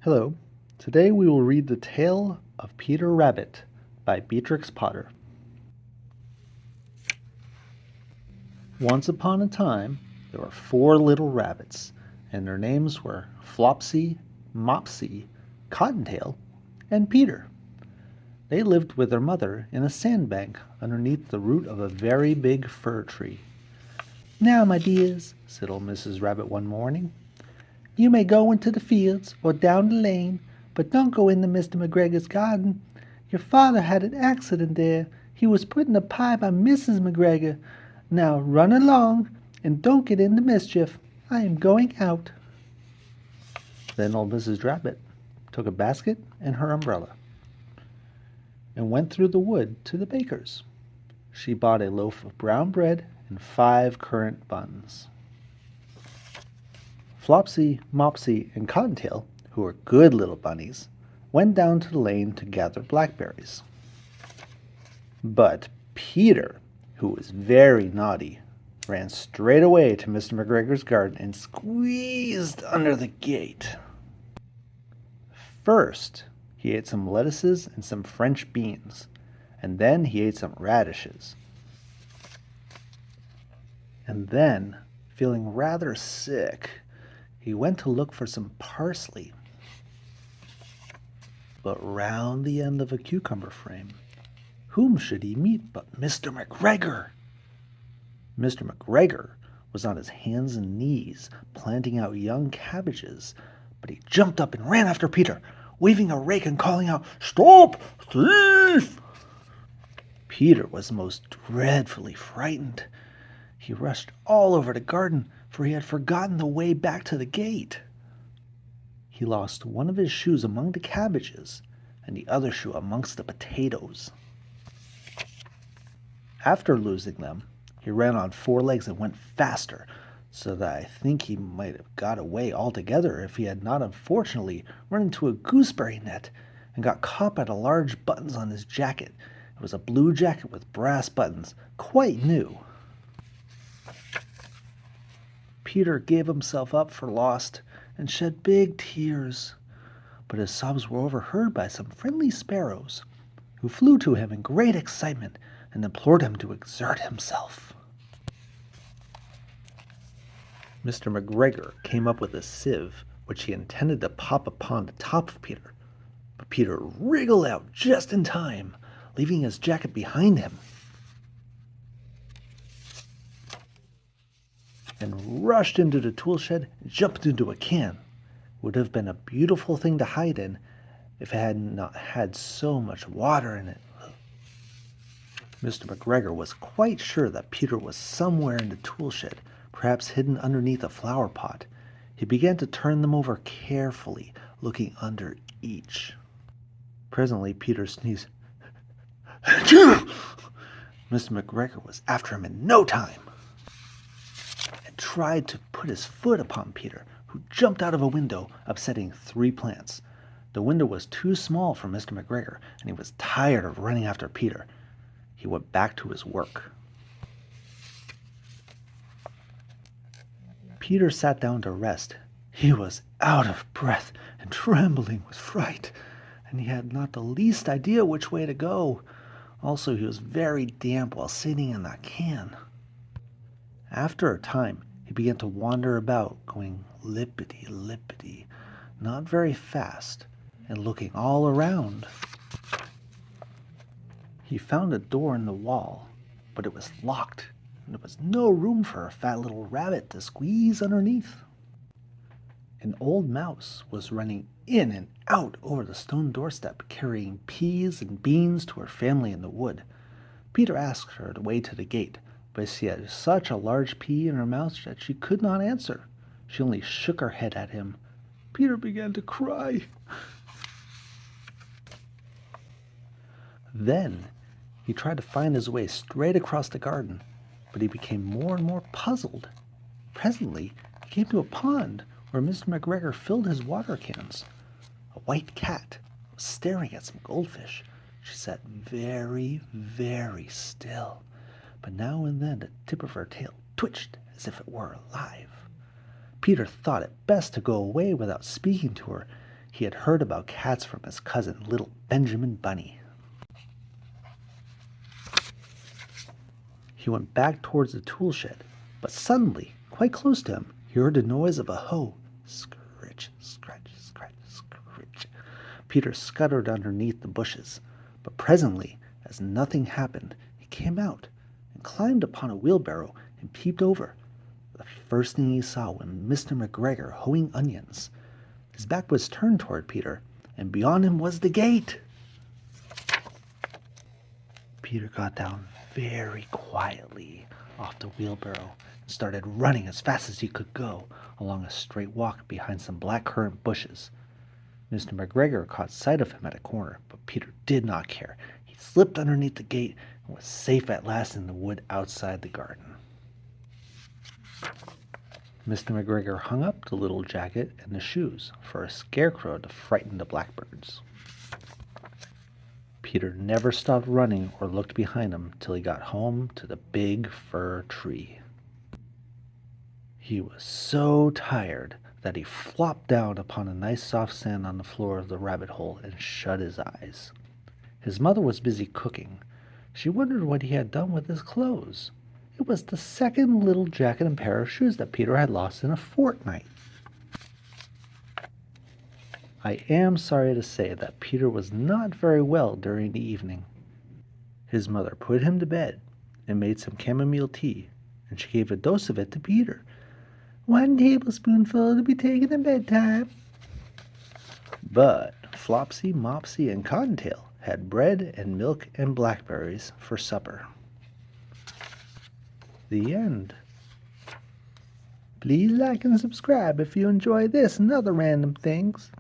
Hello. Today we will read The Tale of Peter Rabbit by Beatrix Potter. Once upon a time, there were 4 little rabbits, and their names were Flopsy, Mopsy, Cottontail, and Peter. They lived with their mother in a sandbank underneath the root of a very big fir tree. "Now, my dears," said old Mrs. Rabbit one morning, "you may go into the fields or down the lane, but don't go into Mr. McGregor's garden. Your father had an accident there. He was putting a pipe on Mrs. McGregor. Now run along, and don't get into mischief. I am going out." Then old Mrs. Rabbit took a basket and her umbrella and went through the wood to the baker's. She bought a loaf of brown bread and 5 currant buns. Flopsy, Mopsy, and Cottontail, who were good little bunnies, went down to the lane to gather blackberries. But Peter, who was very naughty, ran straight away to Mr. McGregor's garden and squeezed under the gate. First, he ate some lettuces and some French beans, and then he ate some radishes. And then, feeling rather sick, he went to look for some parsley. But round the end of a cucumber frame, whom should he meet but Mr. McGregor? Mr. McGregor was on his hands and knees planting out young cabbages, but he jumped up and ran after Peter, waving a rake and calling out, "Stop, thief!" Peter was most dreadfully frightened. He rushed all over the garden, for he had forgotten the way back to the gate. He lost one of his shoes among the cabbages and the other shoe amongst the potatoes. After losing them, he ran on 4 legs and went faster, so that I think he might have got away altogether if he had not unfortunately run into a gooseberry net and got caught by the large buttons on his jacket. It was a blue jacket with brass buttons, quite new. Peter gave himself up for lost and shed big tears, but his sobs were overheard by some friendly sparrows, who flew to him in great excitement and implored him to exert himself. Mr. McGregor came up with a sieve, which he intended to pop upon the top of Peter, but Peter wriggled out just in time, leaving his jacket behind him, and rushed into the tool shed and jumped into a can. It would have been a beautiful thing to hide in if it had not had so much water in it. Mr. McGregor was quite sure that Peter was somewhere in the tool shed, perhaps hidden underneath a flower pot. He began to turn them over carefully, looking under each. Presently Peter sneezed. Mr. McGregor was after him in no time, and tried to put his foot upon Peter, who jumped out of a window, upsetting 3 plants. The window was too small for Mr. McGregor, and he was tired of running after Peter. He went back to his work. Peter sat down to rest. He was out of breath and trembling with fright, and he had not the least idea which way to go. Also, he was very damp while sitting in that can. After a time, he began to wander about, going lippity-lippity, not very fast, and looking all around. He found a door in the wall, but it was locked, and there was no room for a fat little rabbit to squeeze underneath. An old mouse was running in and out over the stone doorstep, carrying peas and beans to her family in the wood. Peter asked her the way to the gate, but she had such a large pea in her mouth that she could not answer. She only shook her head at him. Peter began to cry. Then he tried to find his way straight across the garden, but he became more and more puzzled. Presently he came to a pond where Mr. McGregor filled his water cans. A white cat was staring at some goldfish. She sat very, very still, but now and then the tip of her tail twitched as if it were alive. Peter thought it best to go away without speaking to her. He had heard about cats from his cousin, little Benjamin Bunny. He went back towards the tool shed, but suddenly, quite close to him, he heard the noise of a hoe. Scritch, scratch, scratch, scritch. Peter scuttered underneath the bushes, but presently, as nothing happened, he came out and climbed upon a wheelbarrow and peeped over. The first thing he saw was Mr. McGregor hoeing onions. His back was turned toward Peter, and beyond him was the gate. Peter got down very quietly off the wheelbarrow and started running as fast as he could go along a straight walk behind some blackcurrant bushes. Mr. McGregor caught sight of him at a corner, but Peter did not care. He slipped underneath the gate and was safe at last in the wood outside the garden. Mr. McGregor hung up the little jacket and the shoes for a scarecrow to frighten the blackbirds. Peter never stopped running or looked behind him till he got home to the big fir tree. He was so tired that he flopped down upon the nice soft sand on the floor of the rabbit hole and shut his eyes. His mother was busy cooking. She wondered what he had done with his clothes. It was the second little jacket and pair of shoes that Peter had lost in a fortnight. I am sorry to say that Peter was not very well during the evening. His mother put him to bed and made some chamomile tea, and she gave a dose of it to Peter. 1 tablespoonful to be taken at bedtime. But Flopsy, Mopsy, and Cottontail had bread and milk and blackberries for supper. The end. Please like and subscribe if you enjoy this and other random things.